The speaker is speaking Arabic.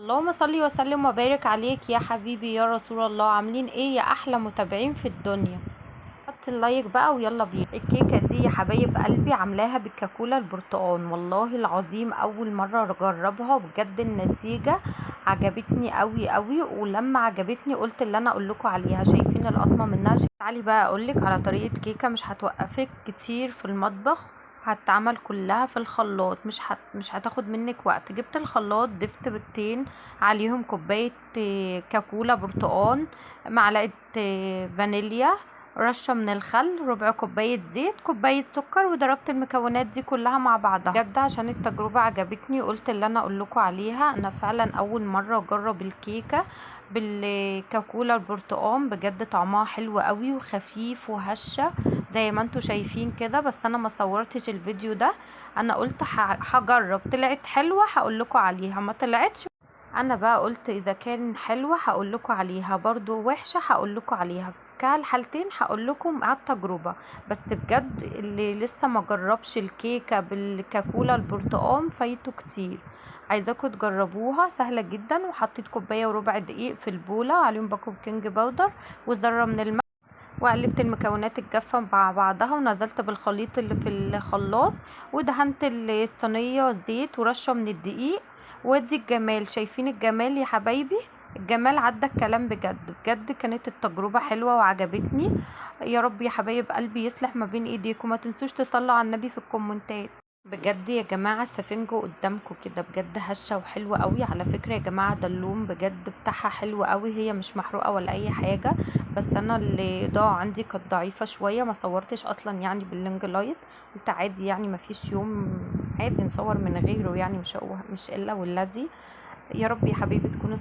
اللهم صل وسلم وبارك عليك يا حبيبي يا رسول الله. عاملين ايه يا احلى متابعين في الدنيا؟ حط اللايك بقى ويلا بينا. الكيكه دي يا حبايب قلبي عاملاها بالكاكولا البرتقال، والله العظيم اول مره اجربها، وبجد النتيجه عجبتني قوي قوي. ولما عجبتني قلت اللي انا اقول لكم عليها. شايفين القطمه منها؟ تعالي بقى اقول لك على طريقه كيكه مش هتوقفك كتير في المطبخ، هتتعمل كلها في الخلاط، مش هتاخد منك وقت. جبت الخلاط، ضفت بيضتين، عليهم كوبايه كاكولا برتقال، معلقه فانيليا، رشة من الخل، ربع كوباية زيت، كوباية سكر، وضربت المكونات دي كلها مع بعضها. بجد عشان التجربة عجبتني قلت اللي انا اقول لكم عليها. انا فعلا اول مرة اجرب الكيكة بالكاكولا البرتقال، بجد طعمها حلو قوي وخفيف وهشة زي ما انتوا شايفين كده. بس انا ما صورتش الفيديو ده، انا قلت هجرب، طلعت حلوة هقول لكم عليها، ما طلعتش انا بقى قلت اذا كان حلوة هقول لكم عليها، برضو وحشة هقول لكم عليها. في كل الحالتين هقول لكم على التجربة. بس بجد اللي لسه ما جربش الكيكة بالكاكولا البرتقال فايته كتير، عايزاكم تجربوها، سهلة جدا. وحطيت كوباية وربع دقيق في البولة، وعليهم باكو بيكنج باودر وذرة من الملح، وقلبت المكونات الجافة مع بعضها، ونزلت بالخليط اللي في الخلاط، ودهنت الصينية زيت ورشة من الدقيق. وادي الجمال، شايفين الجمال يا حبايبي؟ الجمال عدى الكلام. بجد بجد كانت التجربة حلوة وعجبتني. يا رب يا حبايب قلبي يصلح ما بين ايديكم. ما تنسوش تصلوا على النبي في الكومنتات. بجد يا جماعة السفنجة قدامكم كده بجد هشة وحلوة قوي. على فكرة يا جماعة ده اللون بجد بتاعها حلو قوي، هي مش محروقة ولا اي حاجة. بس انا الاضاءة عندي كانت ضعيفة شوية، ما صورتش اصلا يعني باللينج لايت. قلت عادي يعني ما فيش يوم، عادي نصور من غيره يعني، مش الا والذي. يا رب يا حبيبي تكونوا